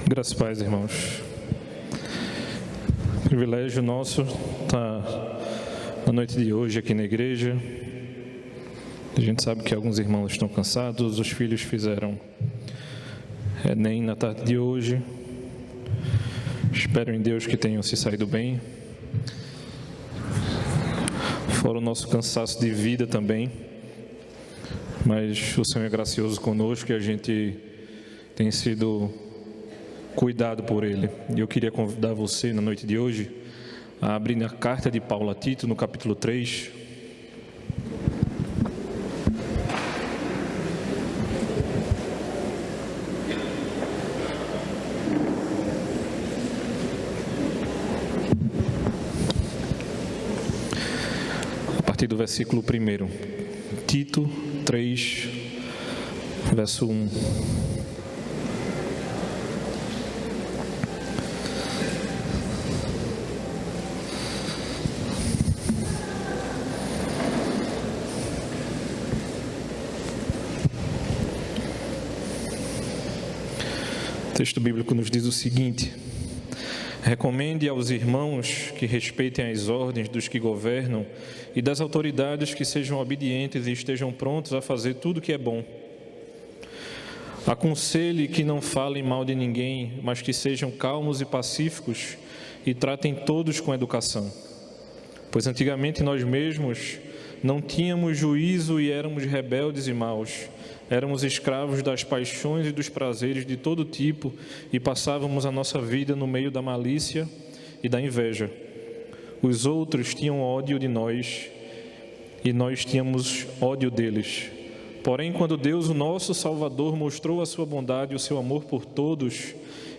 Graças a Deus, irmãos. Privilégio nosso estar na noite de hoje aqui na igreja. A gente sabe que alguns irmãos estão cansados, os filhos fizeram Enem na tarde de hoje. Espero em Deus que tenham se saído bem. Fora o nosso cansaço de vida também. Mas o Senhor é gracioso conosco e a gente tem sido cuidado por Ele. E eu queria convidar você na noite de hoje a abrir na carta de Paulo a Tito, no capítulo 3. A partir do versículo 1. Tito 3, verso 1. O texto bíblico nos diz o seguinte: recomende aos irmãos que respeitem as ordens dos que governam e das autoridades que sejam obedientes e estejam prontos a fazer tudo o que é bom. Aconselhe que não falem mal de ninguém, mas que sejam calmos e pacíficos e tratem todos com educação. Pois antigamente nós mesmos não tínhamos juízo e éramos rebeldes e maus. Éramos escravos das paixões e dos prazeres de todo tipo e passávamos a nossa vida no meio da malícia e da inveja. Os outros tinham ódio de nós e nós tínhamos ódio deles. Porém, quando Deus, o nosso Salvador, mostrou a sua bondade e o seu amor por todos,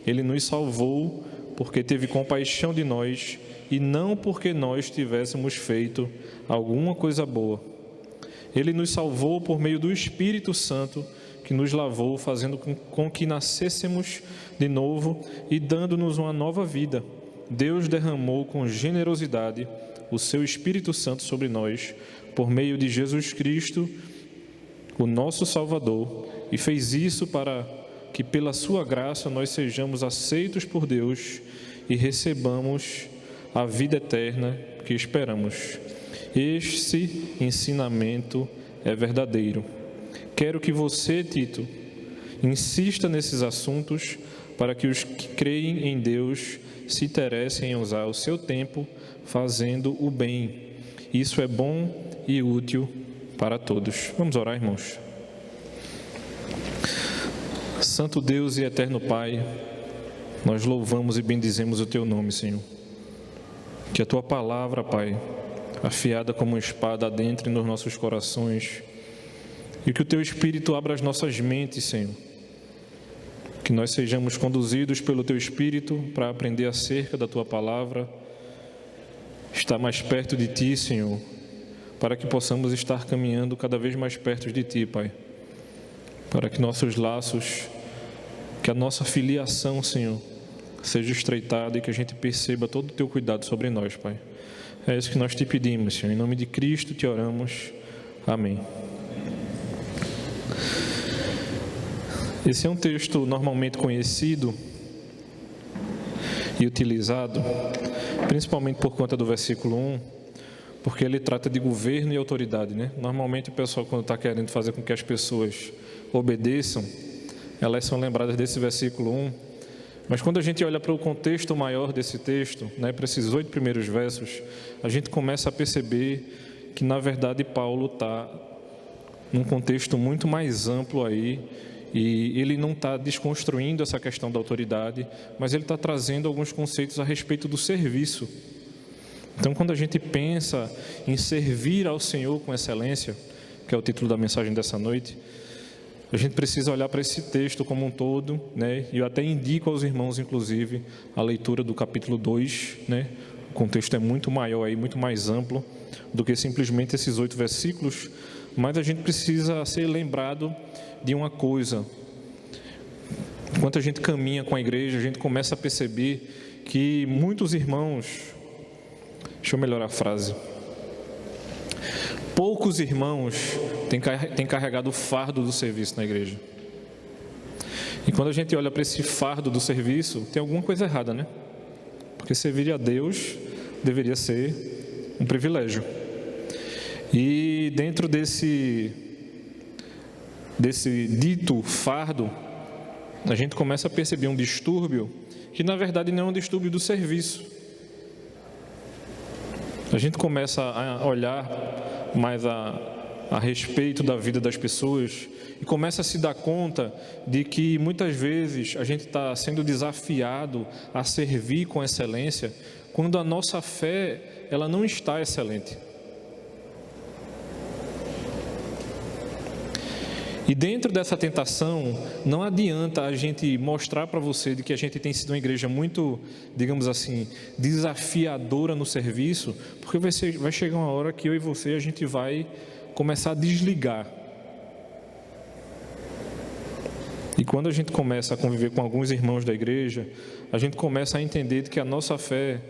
Ele nos salvou porque teve compaixão de nós e não porque nós tivéssemos feito alguma coisa boa. Ele nos salvou por meio do Espírito Santo que nos lavou, fazendo com que nascêssemos de novo e dando-nos uma nova vida. Deus derramou com generosidade o seu Espírito Santo sobre nós, por meio de Jesus Cristo, o nosso Salvador, e fez isso para que pela sua graça nós sejamos aceitos por Deus e recebamos a vida eterna que esperamos. Este ensinamento é verdadeiro. Quero que você, Tito, insista nesses assuntos para que os que creem em Deus se interessem em usar o seu tempo fazendo o bem. Isso é bom e útil para todos. Vamos orar, irmãos. Santo Deus e eterno Pai, nós louvamos e bendizemos o Teu nome, Senhor. Que a Tua palavra, Pai, afiada como uma espada, adentre nos nossos corações e que o Teu Espírito abra as nossas mentes, Senhor. Que nós sejamos conduzidos pelo Teu Espírito para aprender acerca da Tua palavra, estar mais perto de Ti, Senhor, para que possamos estar caminhando cada vez mais perto de Ti, Pai, para que nossos laços, que a nossa filiação, Senhor, seja estreitada e que a gente perceba todo o Teu cuidado sobre nós, Pai. É isso que nós te pedimos, Senhor. Em nome de Cristo te oramos. Amém. Esse é um texto normalmente conhecido e utilizado, principalmente por conta do versículo 1, porque ele trata de governo e autoridade, né? Normalmente o pessoal, quando está querendo fazer com que as pessoas obedeçam, elas são lembradas desse versículo 1. Mas quando a gente olha para o contexto maior desse texto, né, para esses 8 primeiros versos, a gente começa a perceber que, na verdade, Paulo está num contexto muito mais amplo aí, e ele não está desconstruindo essa questão da autoridade, mas ele está trazendo alguns conceitos a respeito do serviço. Então, quando a gente pensa em servir ao Senhor com excelência, que é o título da mensagem dessa noite, a gente precisa olhar para esse texto como um todo, né? E eu até indico aos irmãos, inclusive, a leitura do capítulo 2, né? O contexto é muito maior aí, muito mais amplo do que simplesmente esses 8 versículos, mas a gente precisa ser lembrado de uma coisa. Enquanto a gente caminha com a igreja, a gente começa a perceber que muitos irmãos, deixa eu melhorar a frase, poucos irmãos têm carregado o fardo do serviço na igreja. E quando a gente olha para esse fardo do serviço, tem alguma coisa errada, né? Porque servir a Deus deveria ser um privilégio. E dentro desse dito fardo, a gente começa a perceber um distúrbio que na verdade não é um distúrbio do serviço. A gente começa a olhar mais a respeito da vida das pessoas e começa a se dar conta de que muitas vezes a gente está sendo desafiado a servir com excelência quando a nossa fé ela não está excelente. E dentro dessa tentação, não adianta a gente mostrar para você de que a gente tem sido uma igreja muito, digamos assim, desafiadora no serviço, porque vai chegar uma hora que eu e você, a gente vai começar a desligar. E quando a gente começa a conviver com alguns irmãos da igreja, a gente começa a entender que a nossa fé,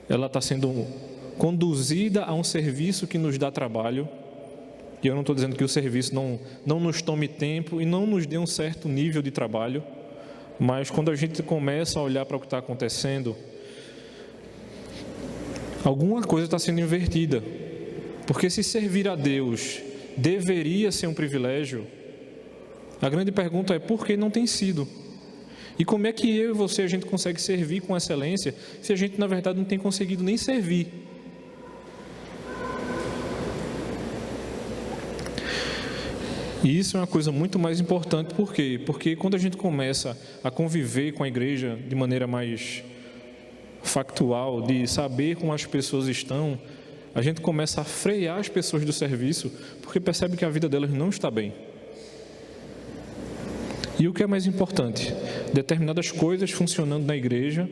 ela está sendo conduzida a um serviço que nos dá trabalho. E eu não estou dizendo que o serviço não nos tome tempo e não nos dê um certo nível de trabalho, mas quando a gente começa a olhar para o que está acontecendo, alguma coisa está sendo invertida. Porque se servir a Deus deveria ser um privilégio, a grande pergunta é por que não tem sido? E como é que eu e você a gente consegue servir com excelência se a gente na verdade não tem conseguido nem servir? E isso é uma coisa muito mais importante, por quê? Porque quando a gente começa a conviver com a igreja de maneira mais factual, de saber como as pessoas estão, a gente começa a frear as pessoas do serviço, porque percebe que a vida delas não está bem. E o que é mais importante? Determinadas coisas funcionando na igreja,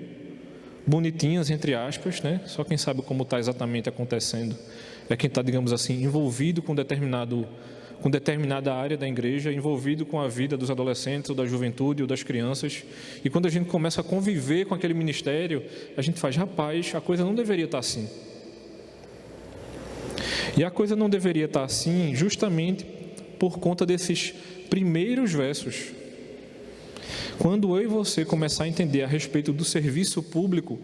bonitinhas, entre aspas, né? Só quem sabe como está exatamente acontecendo é quem está, digamos assim, envolvido com determinada área da igreja, envolvido com a vida dos adolescentes, ou da juventude, ou das crianças. E quando a gente começa a conviver com aquele ministério, a gente faz, rapaz, a coisa não deveria estar assim. E a coisa não deveria estar assim justamente por conta desses primeiros versos. Quando eu e você começar a entender a respeito do serviço público,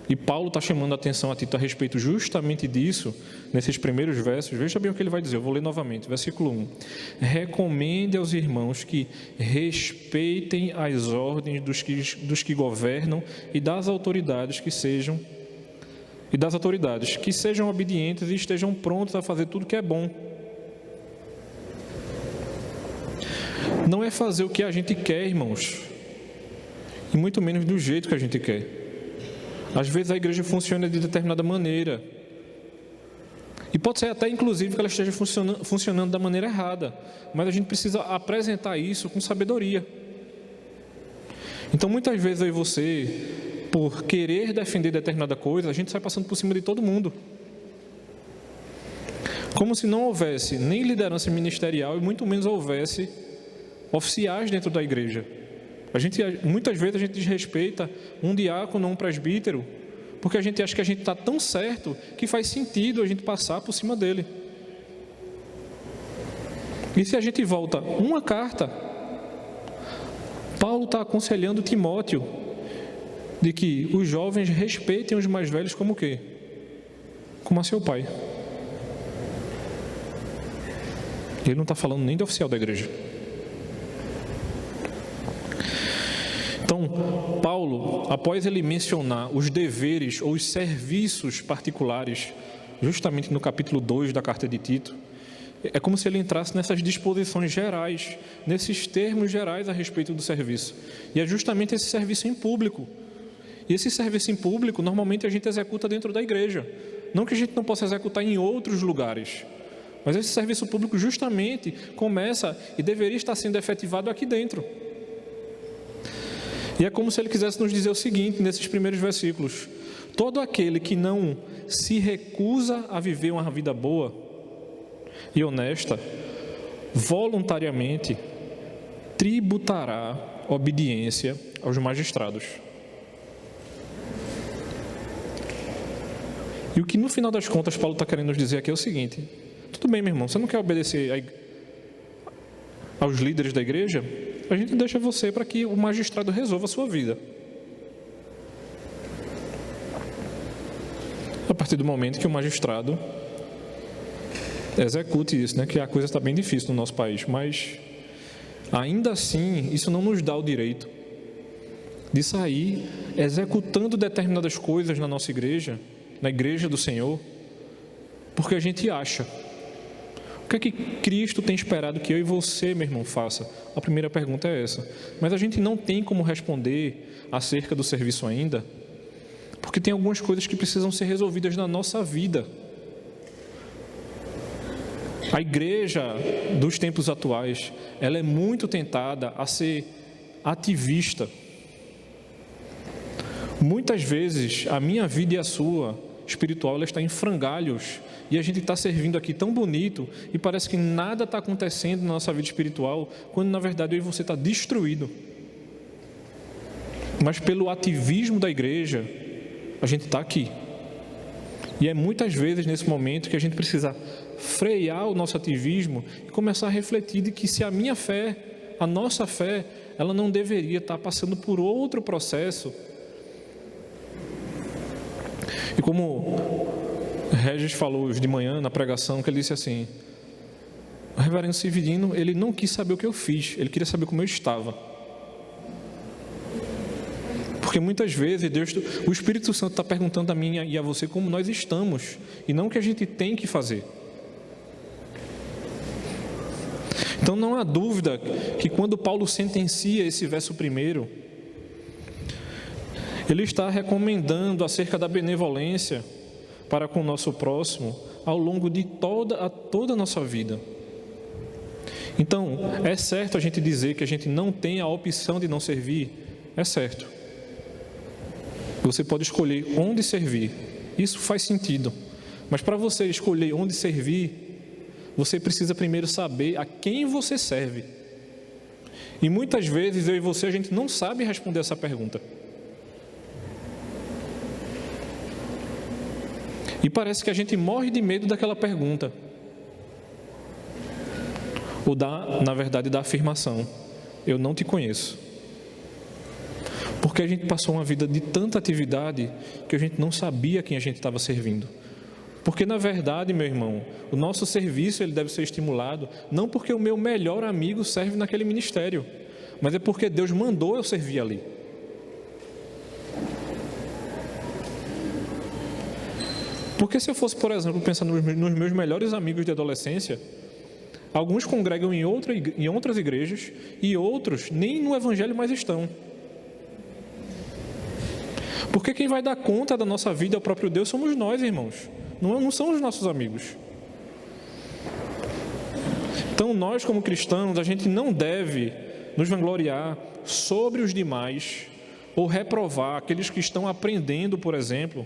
e Paulo está chamando a atenção a Tito a respeito justamente disso, nesses primeiros versos, veja bem o que ele vai dizer, eu vou ler novamente, versículo 1. Recomende aos irmãos que respeitem as ordens dos que governam e das autoridades que sejam obedientes e estejam prontos a fazer tudo que é bom. Não é fazer o que a gente quer, irmãos, e muito menos do jeito que a gente quer. Às vezes a igreja funciona de determinada maneira. E pode ser até, inclusive, que ela esteja funcionando da maneira errada. Mas a gente precisa apresentar isso com sabedoria. Então, muitas vezes eu e você, por querer defender determinada coisa, a gente sai passando por cima de todo mundo. Como se não houvesse nem liderança ministerial e muito menos houvesse oficiais dentro da igreja. Muitas vezes a gente desrespeita um diácono ou um presbítero, porque a gente acha que a gente está tão certo que faz sentido a gente passar por cima dele. E se a gente volta uma carta, Paulo está aconselhando Timóteo de que os jovens respeitem os mais velhos como o quê? Como a seu pai. Ele não está falando nem de oficial da igreja. Então, Paulo, após ele mencionar os deveres ou os serviços particulares, justamente no capítulo 2 da carta de Tito, é como se ele entrasse nessas disposições gerais, nesses termos gerais a respeito do serviço. E é justamente esse serviço em público. E esse serviço em público, normalmente a gente executa dentro da igreja. Não que a gente não possa executar em outros lugares, mas esse serviço público justamente começa e deveria estar sendo efetivado aqui dentro. E é como se ele quisesse nos dizer o seguinte, nesses primeiros versículos: todo aquele que não se recusa a viver uma vida boa e honesta, voluntariamente tributará obediência aos magistrados. E o que no final das contas Paulo está querendo nos dizer aqui é o seguinte: tudo bem, meu irmão, você não quer obedecer aos líderes da igreja, a gente deixa você para que o magistrado resolva a sua vida. A partir do momento que o magistrado execute isso, né? Que a coisa está bem difícil no nosso país, mas ainda assim, isso não nos dá o direito de sair executando determinadas coisas na nossa igreja, na igreja do Senhor, porque a gente acha. O que é que Cristo tem esperado que eu e você, meu irmão, faça? A primeira pergunta é essa. Mas a gente não tem como responder acerca do serviço ainda, porque tem algumas coisas que precisam ser resolvidas na nossa vida. A igreja dos tempos atuais, ela é muito tentada a ser ativista. Muitas vezes, a minha vida e a sua espiritual, ela está em frangalhos, e a gente está servindo aqui tão bonito, e parece que nada está acontecendo na nossa vida espiritual, quando na verdade eu e você está destruído. Mas pelo ativismo da igreja, a gente está aqui. E é muitas vezes nesse momento que a gente precisa frear o nosso ativismo e começar a refletir de que se a minha fé, a nossa fé, ela não deveria estar passando por outro processo. E como Regis falou hoje de manhã na pregação, que ele disse assim: o reverendo Severino, ele não quis saber o que eu fiz, ele queria saber como eu estava. Porque muitas vezes o Espírito Santo está perguntando a mim e a você como nós estamos, e não o que a gente tem que fazer. Então não há dúvida que quando Paulo sentencia esse verso primeiro, ele está recomendando acerca da benevolência para com o nosso próximo ao longo de toda a nossa vida. Então, é certo a gente dizer que a gente não tem a opção de não servir? É certo. Você pode escolher onde servir. Isso faz sentido. Mas para você escolher onde servir, você precisa primeiro saber a quem você serve. E muitas vezes eu e você, a gente não sabe responder essa pergunta. E parece que a gente morre de medo daquela pergunta. Ou na verdade, da afirmação: eu não te conheço. Porque a gente passou uma vida de tanta atividade que a gente não sabia quem a gente estava servindo. Porque na verdade, meu irmão, o nosso serviço ele deve ser estimulado não porque o meu melhor amigo serve naquele ministério, mas é porque Deus mandou eu servir ali. Porque se eu fosse, por exemplo, pensar nos meus melhores amigos de adolescência, alguns congregam em outras igrejas e outros nem no evangelho mais estão. Porque quem vai dar conta da nossa vida ao próprio Deus somos nós, irmãos. Não são os nossos amigos. Então nós como cristãos, a gente não deve nos vangloriar sobre os demais ou reprovar aqueles que estão aprendendo, por exemplo,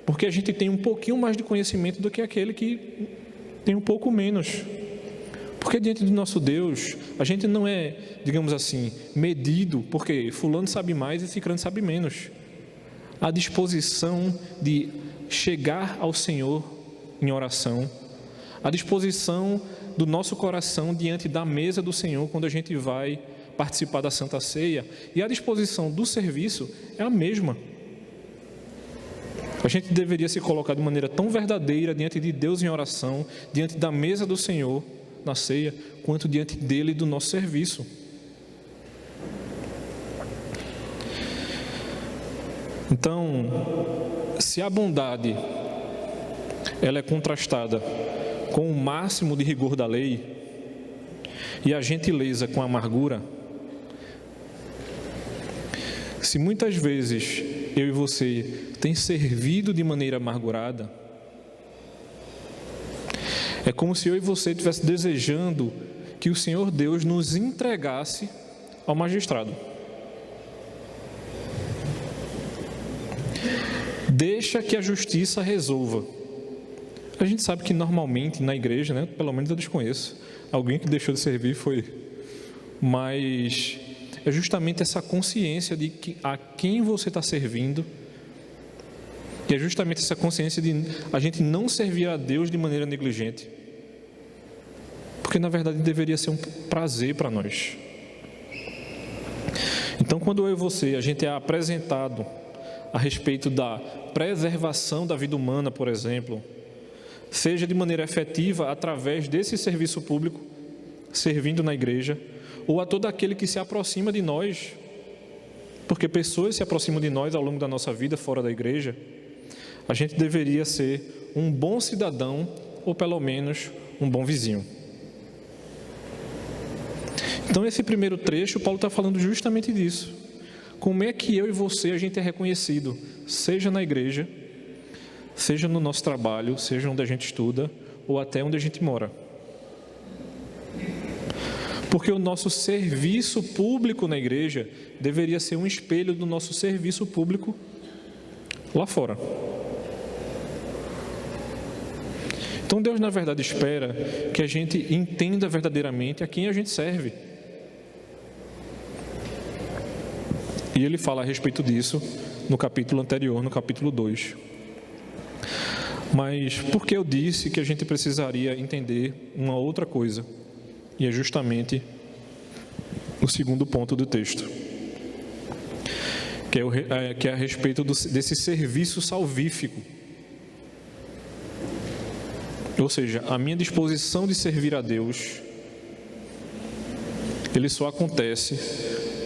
porque a gente tem um pouquinho mais de conhecimento do que aquele que tem um pouco menos. Porque diante do nosso Deus, a gente não é, digamos assim, medido, porque fulano sabe mais e ciclano sabe menos. A disposição de chegar ao Senhor em oração, a disposição do nosso coração diante da mesa do Senhor quando a gente vai participar da Santa Ceia, e a disposição do serviço é a mesma. A gente deveria se colocar de maneira tão verdadeira diante de Deus em oração, diante da mesa do Senhor na ceia, quanto diante dele e do nosso serviço. Então, se a bondade ela é contrastada com o máximo de rigor da lei e a gentileza com a amargura, se muitas vezes eu e você tem servido de maneira amargurada, é como se eu e você estivesse desejando que o Senhor Deus nos entregasse ao magistrado. Deixa que a justiça resolva. A gente sabe que normalmente na igreja, né, pelo menos eu desconheço, alguém que deixou de servir foi, mas é justamente essa consciência de que a quem você está servindo, e é justamente essa consciência de a gente não servir a Deus de maneira negligente, porque na verdade deveria ser prazer para nós. Então, quando eu e você, a gente é apresentado a respeito da preservação da vida humana, por exemplo, seja de maneira efetiva através desse serviço público, servindo na igreja, ou a todo aquele que se aproxima de nós, porque pessoas se aproximam de nós ao longo da nossa vida fora da igreja, a gente deveria ser um bom cidadão, ou pelo menos um bom vizinho. Então, esse primeiro trecho, Paulo está falando justamente disso. Como é que eu e você, a gente é reconhecido, seja na igreja, seja no nosso trabalho, seja onde a gente estuda, ou até onde a gente mora. Porque o nosso serviço público na igreja deveria ser um espelho do nosso serviço público lá fora. Então Deus, na verdade, espera que a gente entenda verdadeiramente a quem a gente serve. E ele fala a respeito disso no capítulo anterior, no capítulo 2. Mas por que eu disse que a gente precisaria entender uma outra coisa? E é justamente o segundo ponto do texto, que é a respeito desse serviço salvífico. Ou seja, a minha disposição de servir a Deus, ele só acontece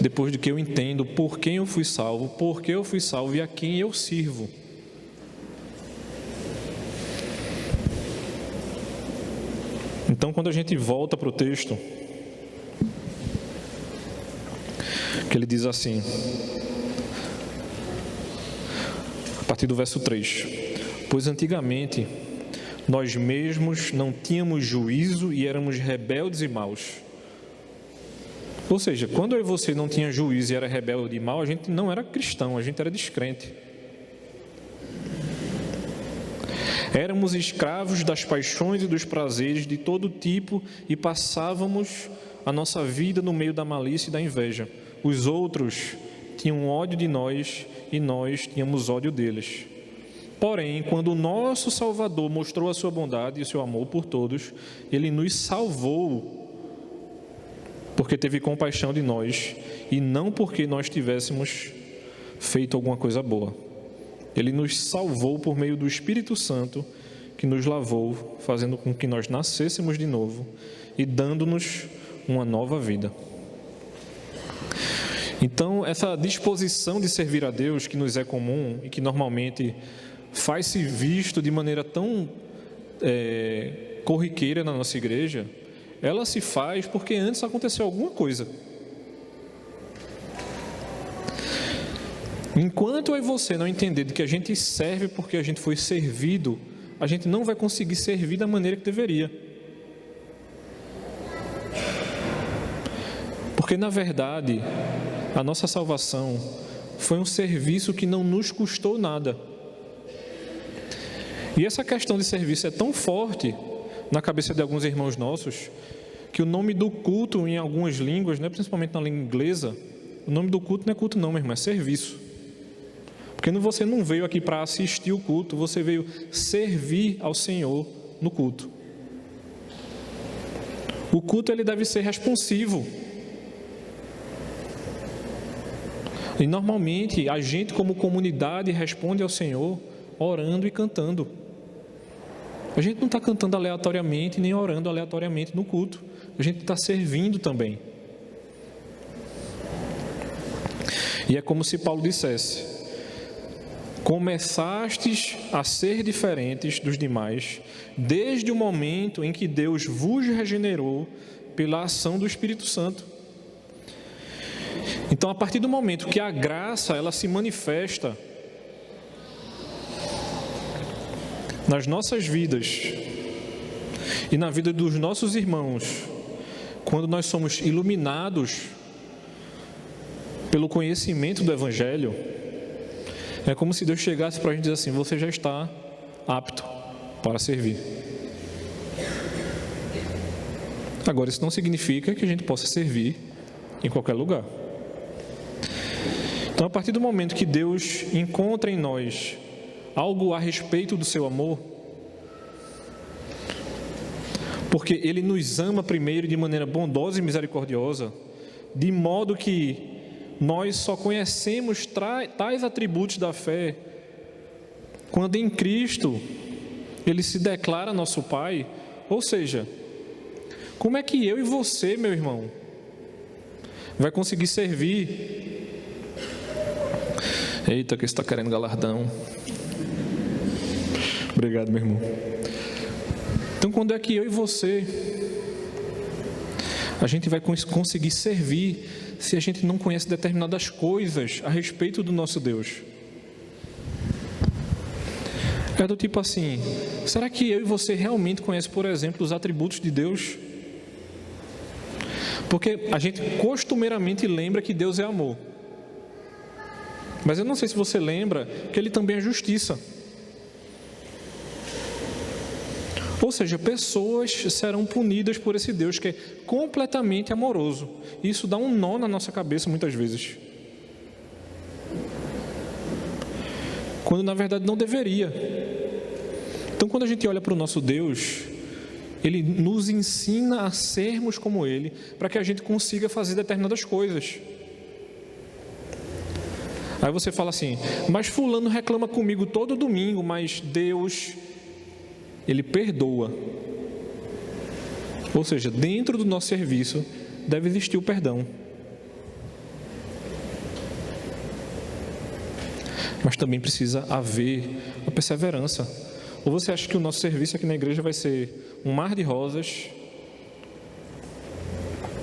depois de que eu entendo por quem eu fui salvo, por que eu fui salvo e a quem eu sirvo. Então, quando a gente volta para o texto, que ele diz assim, a partir do verso 3: Pois antigamente nós mesmos não tínhamos juízo e éramos rebeldes e maus. Ou seja, quando eu e você não tinha juízo e era rebelde e mau, a gente não era cristão, a gente era descrente. Éramos escravos das paixões e dos prazeres de todo tipo e passávamos a nossa vida no meio da malícia e da inveja. Os outros tinham ódio de nós e nós tínhamos ódio deles. Porém, quando o nosso Salvador mostrou a sua bondade e o seu amor por todos, Ele nos salvou porque teve compaixão de nós e não porque nós tivéssemos feito alguma coisa boa. Ele nos salvou por meio do Espírito Santo que nos lavou, fazendo com que nós nascêssemos de novo e dando-nos uma nova vida. Então, essa disposição de servir a Deus que nos é comum e que normalmente faz-se visto de maneira tão corriqueira na nossa igreja, ela se faz porque antes aconteceu alguma coisa. Enquanto eu e você não entender de que a gente serve porque a gente foi servido, a gente não vai conseguir servir da maneira que deveria. Porque, na verdade, a nossa salvação foi um serviço que não nos custou nada. E essa questão de serviço é tão forte na cabeça de alguns irmãos nossos, que o nome do culto em algumas línguas, né, principalmente na língua inglesa, o nome do culto não é culto não, meu irmão, é serviço. Porque você não veio aqui para assistir o culto, você veio servir ao Senhor no culto. O culto ele deve ser responsivo. E normalmente a gente como comunidade responde ao Senhor orando e cantando. A gente não está cantando aleatoriamente nem orando aleatoriamente no culto. A gente está servindo também. E é como se Paulo dissesse: começastes a ser diferentes dos demais desde o momento em que Deus vos regenerou pela ação do Espírito Santo. Então, a partir do momento que a graça ela se manifesta nas nossas vidas e na vida dos nossos irmãos, quando nós somos iluminados pelo conhecimento do Evangelho, é como se Deus chegasse para a gente e dissesse assim: você já está apto para servir. Agora, isso não significa que a gente possa servir em qualquer lugar. Então, a partir do momento que Deus encontra em nós algo a respeito do seu amor, Porque Ele nos ama primeiro de maneira bondosa e misericordiosa, de modo que nós só conhecemos tais atributos da fé quando em Cristo Ele se declara nosso Pai. Ou seja, como é que eu e você, meu irmão, vai conseguir servir? Eita, que você está querendo galardão. Obrigado, meu irmão. Então, quando é que eu e você, a gente vai conseguir servir se a gente não conhece determinadas coisas a respeito do nosso Deus? É do tipo assim, será que eu e você realmente conhecem, por exemplo, os atributos de Deus? Porque a gente costumeiramente lembra que Deus é amor. Mas eu não sei se você lembra que Ele também é justiça. Ou seja, pessoas serão punidas por esse Deus que é completamente amoroso. Isso dá um nó na nossa cabeça muitas vezes. Quando na verdade não deveria. Então, quando a gente olha para o nosso Deus, Ele nos ensina a sermos como Ele, para que a gente consiga fazer determinadas coisas. Aí você fala assim, mas fulano reclama comigo todo domingo, mas Deus, Ele perdoa. Ou seja, dentro do nosso serviço deve existir o perdão. Mas também precisa haver a perseverança. Ou você acha que o nosso serviço aqui na igreja vai ser um mar de rosas,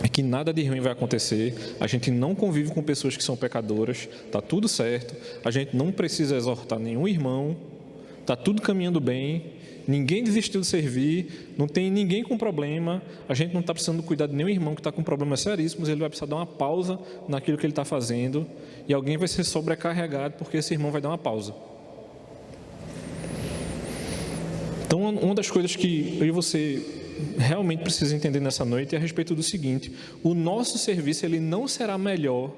e que nada de ruim vai acontecer, a gente não convive com pessoas que são pecadoras, está tudo certo, a gente não precisa exortar nenhum irmão, está tudo caminhando bem, ninguém desistiu de servir, não tem ninguém com problema, a gente não está precisando cuidar de nenhum irmão que está com problemas seríssimos, ele vai precisar dar uma pausa naquilo que ele está fazendo, e alguém vai ser sobrecarregado porque esse irmão vai dar uma pausa. Então, uma das coisas que eu e você realmente precisa entender nessa noite é a respeito do seguinte: o nosso serviço ele não será melhor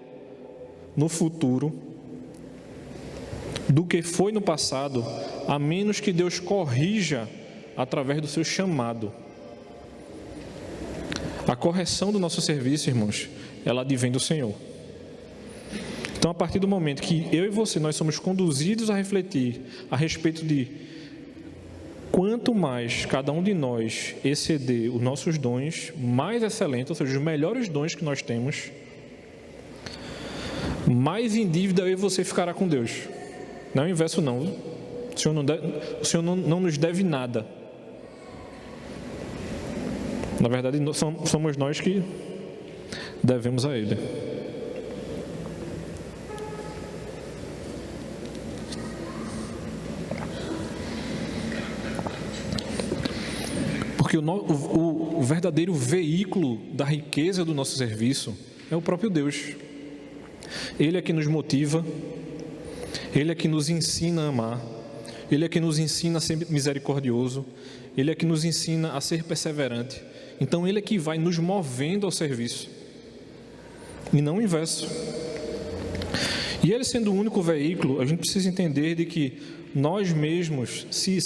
no futuro do que foi no passado, a menos que Deus corrija através do seu chamado. A correção do nosso serviço, irmãos, ela advém do Senhor. Então, a partir do momento que eu e você, nós somos conduzidos a refletir a respeito de quanto mais cada um de nós exceder os nossos dons mais excelentes, ou seja, os melhores dons que nós temos, mais em dívida eu e você ficará com Deus. Não é o inverso não. O Senhor não nos deve nada. Na verdade, somos nós que devemos a Ele. Porque o verdadeiro veículo da riqueza do nosso serviço é o próprio Deus. Ele é que nos motiva, Ele é que nos ensina a amar, Ele é que nos ensina a ser misericordioso, Ele é que nos ensina a ser perseverante. Então Ele é que vai nos movendo ao serviço, e não o inverso. E Ele sendo o único veículo, a gente precisa entender de que nós mesmos, se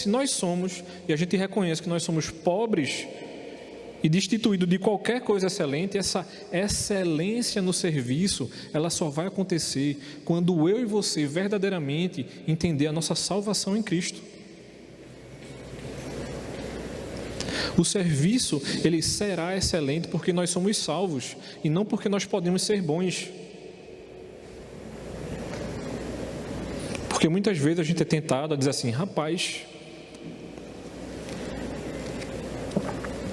nós somos, e a gente reconhece que nós somos pobres e destituídos de qualquer coisa excelente, essa excelência no serviço, ela só vai acontecer quando eu e você verdadeiramente entender a nossa salvação em Cristo. O serviço, ele será excelente porque nós somos salvos e não porque nós podemos ser bons. Porque muitas vezes a gente é tentado a dizer assim, rapaz,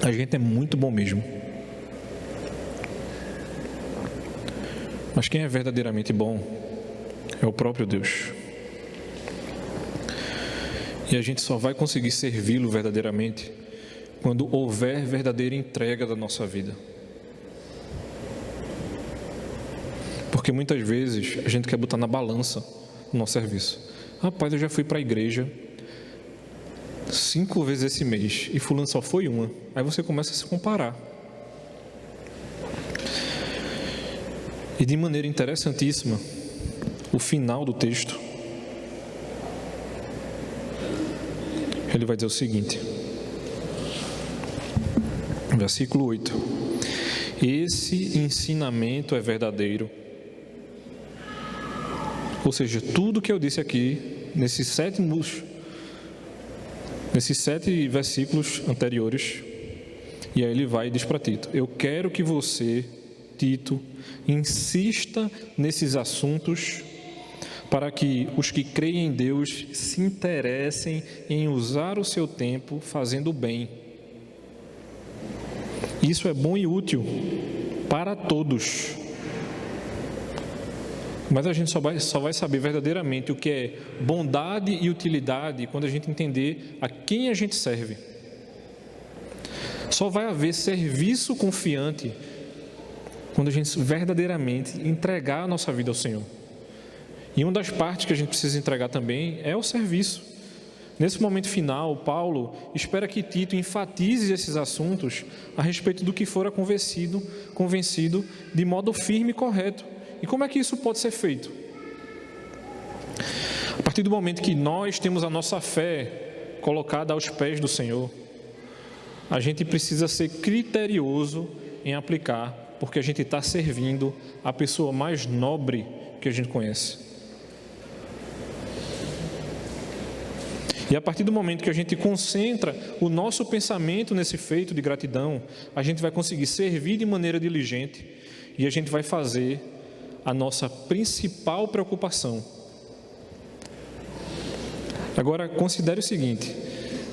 a gente é muito bom mesmo. Mas quem é verdadeiramente bom é o próprio Deus. E a gente só vai conseguir servi-lo verdadeiramente quando houver verdadeira entrega da nossa vida. Porque muitas vezes a gente quer botar na balança o nosso serviço. Rapaz, eu já fui para a igreja 5 vezes esse mês e fulano só foi uma. Aí você começa a se comparar. E de maneira interessantíssima, o final do texto, ele vai dizer o seguinte: Versículo 8. Esse ensinamento é verdadeiro. Ou seja, tudo que eu disse aqui, nesses 7 versículos anteriores, e aí ele vai e diz para Tito: eu quero que você, Tito, insista nesses assuntos para que os que creem em Deus se interessem em usar o seu tempo fazendo o bem. Isso é bom e útil para todos. Mas a gente só vai saber verdadeiramente o que é bondade e utilidade quando a gente entender a quem a gente serve. Só vai haver serviço confiante quando a gente verdadeiramente entregar a nossa vida ao Senhor. E uma das partes que a gente precisa entregar também é o serviço. Nesse momento final, Paulo espera que Tito enfatize esses assuntos a respeito do que fora convencido de modo firme e correto. E como é que isso pode ser feito? A partir do momento que nós temos a nossa fé colocada aos pés do Senhor, a gente precisa ser criterioso em aplicar, porque a gente está servindo a pessoa mais nobre que a gente conhece. E a partir do momento que a gente concentra o nosso pensamento nesse feito de gratidão, a gente vai conseguir servir de maneira diligente e a gente vai fazer a nossa principal preocupação. Agora, considere o seguinte: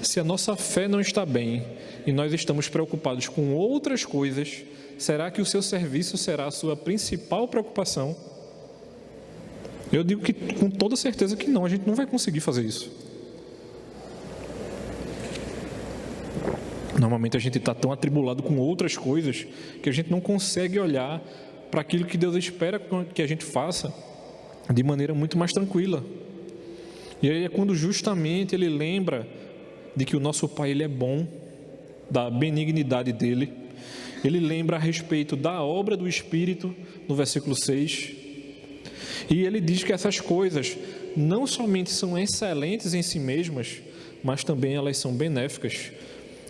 se a nossa fé não está bem e nós estamos preocupados com outras coisas, será que o seu serviço será a sua principal preocupação? Eu digo que com toda certeza que não, a gente não vai conseguir fazer isso. Normalmente a gente está tão atribulado com outras coisas que a gente não consegue olhar para aquilo que Deus espera que a gente faça de maneira muito mais tranquila. E aí é quando justamente Ele lembra de que o nosso Pai, Ele é bom, da benignidade dEle. Ele lembra a respeito da obra do Espírito, no versículo 6. E Ele diz que essas coisas não somente são excelentes em si mesmas, mas também elas são benéficas.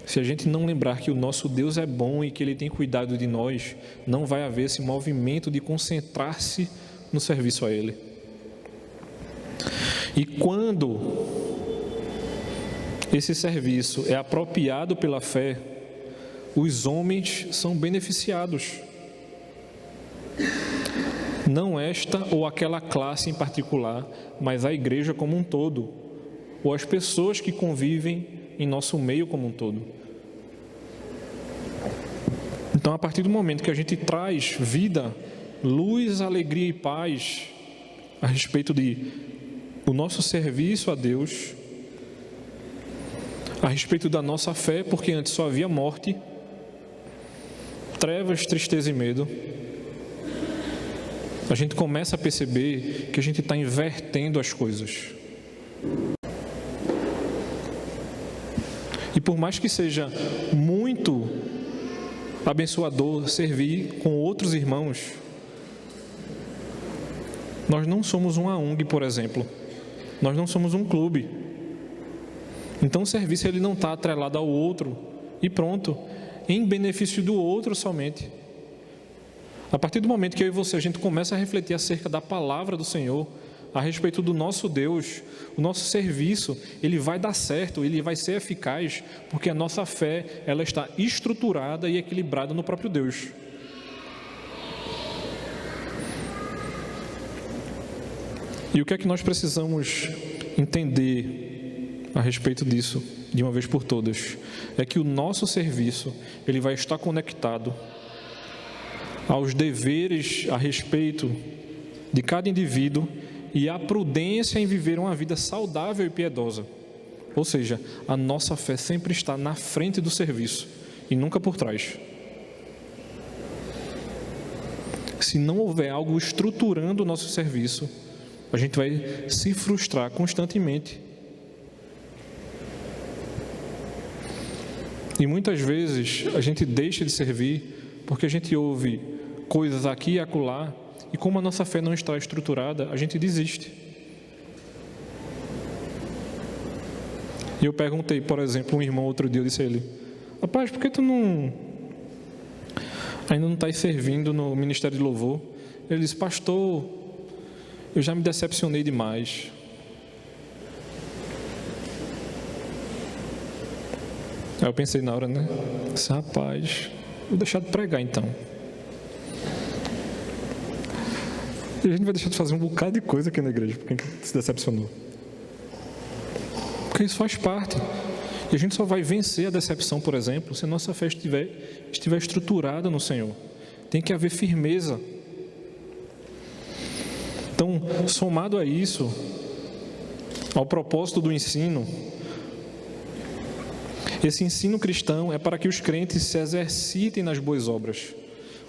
Se a gente não lembrar que o nosso Deus é bom e que Ele tem cuidado de nós, não vai haver esse movimento de concentrar-se no serviço a Ele. E quando esse serviço é apropriado pela fé, os homens são beneficiados. Não esta ou aquela classe em particular, mas a igreja como um todo, ou as pessoas que convivem em nosso meio como um todo. Então, a partir do momento que a gente traz vida, luz, alegria e paz a respeito do nosso serviço a Deus, a respeito da nossa fé, porque antes só havia morte, trevas, tristeza e medo, a gente começa a perceber que a gente está invertendo as coisas. E por mais que seja muito abençoador servir com outros irmãos, nós não somos uma ONG, por exemplo. Nós não somos um clube. Então o serviço ele não está atrelado ao outro e pronto, em benefício do outro somente. A partir do momento que eu e você, a gente começa a refletir acerca da palavra do Senhor, a respeito do nosso Deus, o nosso serviço, ele vai dar certo, ele vai ser eficaz, porque a nossa fé, ela está estruturada e equilibrada no próprio Deus. E o que é que nós precisamos entender a respeito disso, de uma vez por todas? É que o nosso serviço, ele vai estar conectado aos deveres a respeito de cada indivíduo e à prudência em viver uma vida saudável e piedosa. Ou seja, a nossa fé sempre está na frente do serviço e nunca por trás. Se não houver algo estruturando o nosso serviço, a gente vai se frustrar constantemente. E muitas vezes a gente deixa de servir porque a gente ouve coisas aqui e acolá, e como a nossa fé não está estruturada, a gente desiste. E eu perguntei, por exemplo, um irmão outro dia, eu disse a ele: rapaz, por que tu não ainda não está servindo no Ministério de Louvor. Ele diz: pastor, eu já me decepcionei demais. Aí eu pensei na hora, né? Disse: rapaz, vou deixar de pregar então. E a gente vai deixar de fazer um bocado de coisa aqui na igreja, porque quem se decepcionou. Porque isso faz parte. E a gente só vai vencer a decepção, por exemplo, se a nossa fé estiver estruturada no Senhor. Tem que haver firmeza. Então, somado a isso, ao propósito do ensino, esse ensino cristão é para que os crentes se exercitem nas boas obras.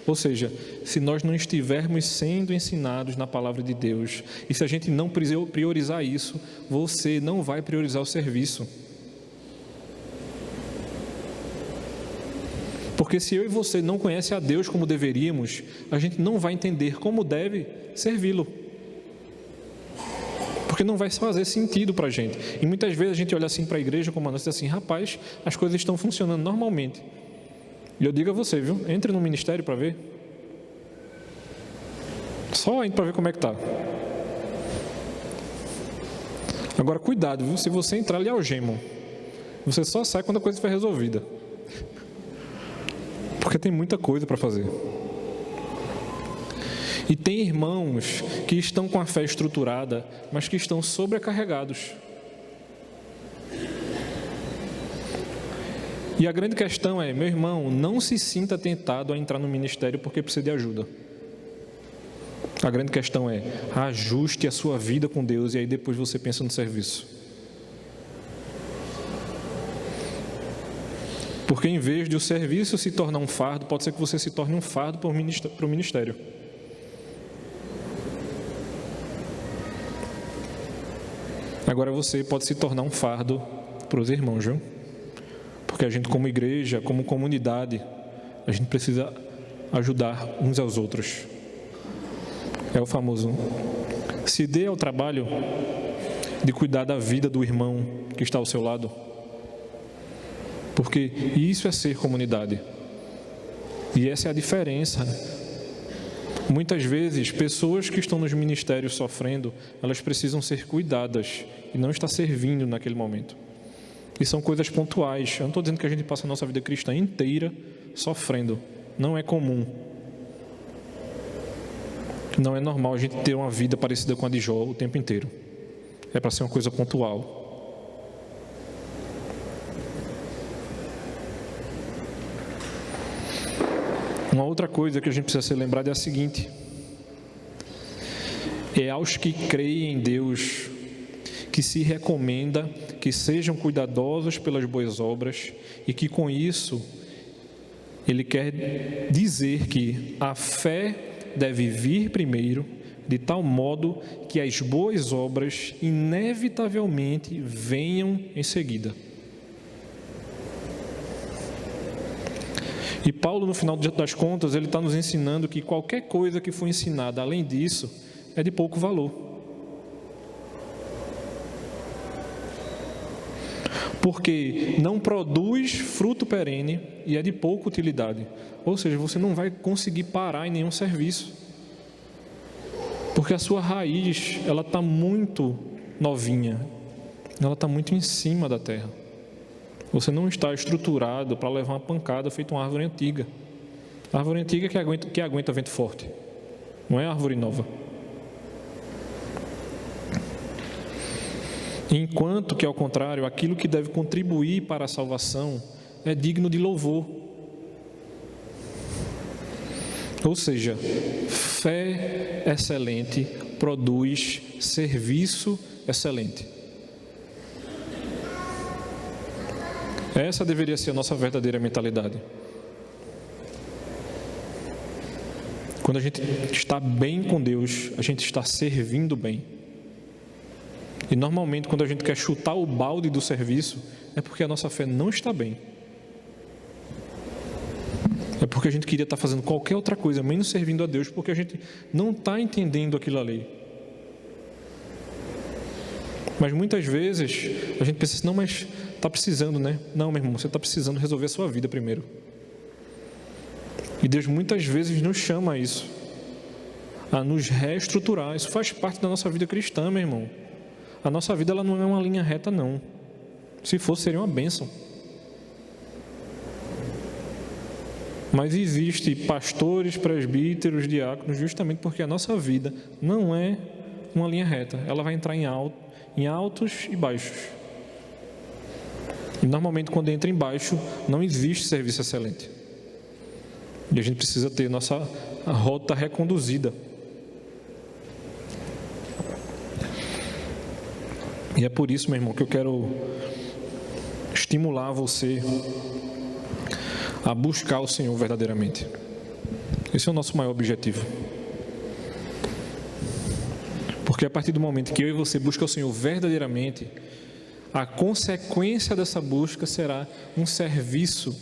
Ou seja, se nós não estivermos sendo ensinados na palavra de Deus, e se a gente não priorizar isso, você não vai priorizar o serviço. Porque se eu e você não conhecem a Deus como deveríamos, a gente não vai entender como deve servi-lo. Porque não vai fazer sentido para a gente. E muitas vezes a gente olha assim para a igreja como a nossa e diz assim: rapaz, as coisas estão funcionando normalmente. E eu digo a você, viu? Entre no ministério para ver. Só indo para ver como é que está. Agora, cuidado, viu? Se você entrar ali algemam. Você só sai quando a coisa estiver resolvida. Porque tem muita coisa para fazer. E tem irmãos que estão com a fé estruturada, mas que estão sobrecarregados. E a grande questão é: meu irmão, não se sinta tentado a entrar no ministério porque precisa de ajuda. A grande questão é: ajuste a sua vida com Deus e aí depois você pensa no serviço. Porque em vez de o serviço se tornar um fardo, pode ser que você se torne um fardo para o ministério. Agora você pode se tornar um fardo para os irmãos, viu? Porque a gente, como igreja, como comunidade, a gente precisa ajudar uns aos outros. É o famoso: se dê ao trabalho de cuidar da vida do irmão que está ao seu lado. Porque isso é ser comunidade. E essa é a diferença. Muitas vezes, pessoas que estão nos ministérios sofrendo, elas precisam ser cuidadas e não estar servindo naquele momento. E são coisas pontuais. Eu não estou dizendo que a gente passa a nossa vida cristã inteira sofrendo. Não é comum. Não é normal a gente ter uma vida parecida com a de Jó o tempo inteiro. É para ser uma coisa pontual. Uma outra coisa que a gente precisa ser lembrado é a seguinte: é aos que creem em Deus que se recomenda que sejam cuidadosos pelas boas obras, e que com isso ele quer dizer que a fé deve vir primeiro, de tal modo que as boas obras inevitavelmente venham em seguida. E Paulo, no final das contas, ele está nos ensinando que qualquer coisa que for ensinada além disso é de pouco valor. Porque não produz fruto perene e é de pouca utilidade. Ou seja, você não vai conseguir parar em nenhum serviço. Porque a sua raiz, ela está muito novinha. Ela está muito em cima da terra. Você não está estruturado para levar uma pancada feito uma árvore antiga. A árvore antiga que aguenta vento forte. Não é árvore nova. Enquanto que, ao contrário, aquilo que deve contribuir para a salvação é digno de louvor. Ou seja, fé excelente produz serviço excelente. Essa deveria ser a nossa verdadeira mentalidade. Quando a gente está bem com Deus, a gente está servindo bem. E normalmente quando a gente quer chutar o balde do serviço, é porque a nossa fé não está bem. É porque a gente queria estar fazendo qualquer outra coisa, menos servindo a Deus, porque a gente não está entendendo aquilo ali. Mas muitas vezes a gente pensa assim: não, mas está precisando, né? Não, meu irmão, você está precisando resolver a sua vida primeiro. E Deus muitas vezes nos chama a isso, a nos reestruturar. Isso faz parte da nossa vida cristã, meu irmão. A nossa vida ela não é uma linha reta, não. Se fosse, seria uma bênção. Mas existe pastores, presbíteros, diáconos, justamente porque a nossa vida não é uma linha reta. Ela vai entrar em altos e baixos. E normalmente quando entra em baixo, não existe serviço excelente. E a gente precisa ter nossa rota reconduzida. E é por isso, meu irmão, que eu quero estimular você a buscar o Senhor verdadeiramente. Esse é o nosso maior objetivo. Porque a partir do momento que eu e você buscam o Senhor verdadeiramente, a consequência dessa busca será um serviço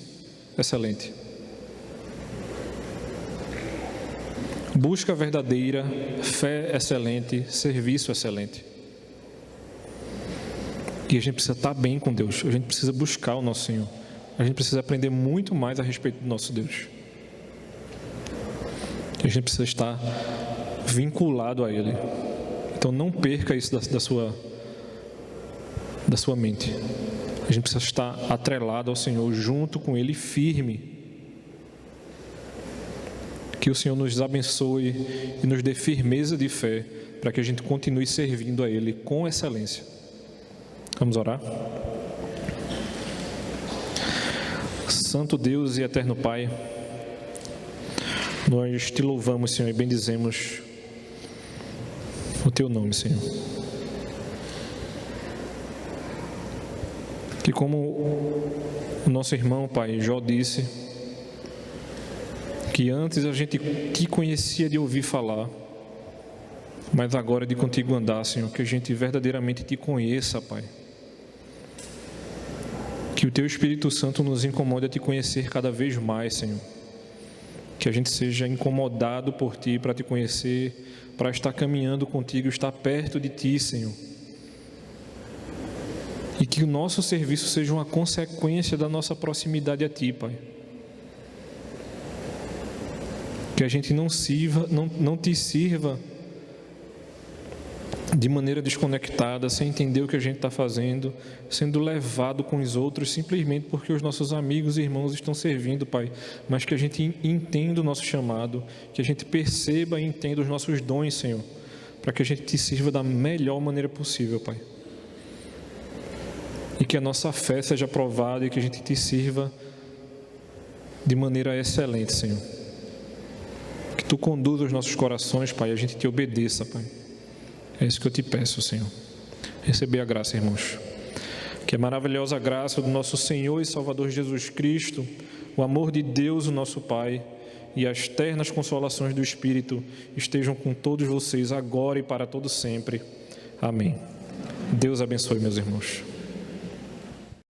excelente. Busca verdadeira, fé excelente, serviço excelente. E a gente precisa estar bem com Deus, a gente precisa buscar o nosso Senhor. A gente precisa aprender muito mais a respeito do nosso Deus. A gente precisa estar vinculado a Ele. Então não perca isso da sua mente. A gente precisa estar atrelado ao Senhor, junto com Ele, firme. Que o Senhor nos abençoe e nos dê firmeza de fé, para que a gente continue servindo a Ele com excelência. Vamos orar? Santo Deus e eterno Pai, nós te louvamos, Senhor, e bendizemos o Teu nome, Senhor. Que como o nosso irmão, Pai, Jó disse, que antes a gente te conhecia de ouvir falar, mas agora de contigo andar, Senhor, que a gente verdadeiramente te conheça, Pai. Que o Teu Espírito Santo nos incomode a Te conhecer cada vez mais, Senhor. Que a gente seja incomodado por Ti para Te conhecer, para estar caminhando contigo, estar perto de Ti, Senhor. E que o nosso serviço seja uma consequência da nossa proximidade a Ti, Pai. Que a gente não Te sirva de maneira desconectada, sem entender o que a gente está fazendo, sendo levado com os outros simplesmente porque os nossos amigos e irmãos estão servindo, Pai, mas que a gente entenda o nosso chamado, que a gente perceba e entenda os nossos dons, Senhor, para que a gente te sirva da melhor maneira possível, Pai. E que a nossa fé seja provada e que a gente te sirva de maneira excelente, Senhor. Que Tu conduza os nossos corações, Pai, e a gente te obedeça, Pai. É isso que eu te peço, Senhor. Receber a graça, irmãos. Que a maravilhosa graça do nosso Senhor e Salvador Jesus Cristo, o amor de Deus, o nosso Pai, e as ternas consolações do Espírito estejam com todos vocês agora e para todo sempre. Amém. Deus abençoe, meus irmãos.